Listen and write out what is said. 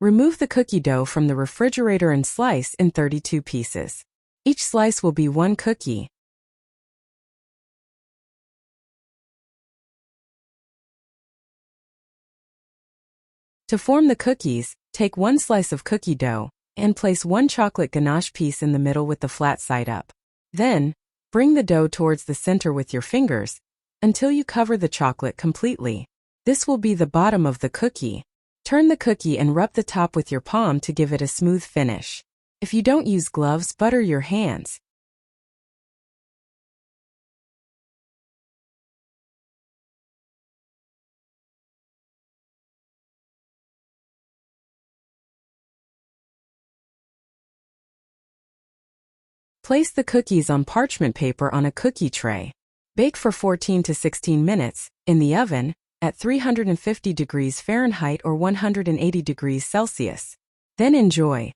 Remove the cookie dough from the refrigerator and slice in 32 pieces. Each slice will be 1 cookie. To form the cookies, take 1 slice of cookie dough and place 1 chocolate ganache piece in the middle with the flat side up. Then, bring the dough towards the center with your fingers until you cover the chocolate completely. This will be the bottom of the cookie. Turn the cookie and rub the top with your palm to give it a smooth finish. If you don't use gloves, butter your hands. Place the cookies on parchment paper on a cookie tray. Bake for 14 to 16 minutes in the oven at 350 degrees Fahrenheit or 180 degrees Celsius. Then enjoy.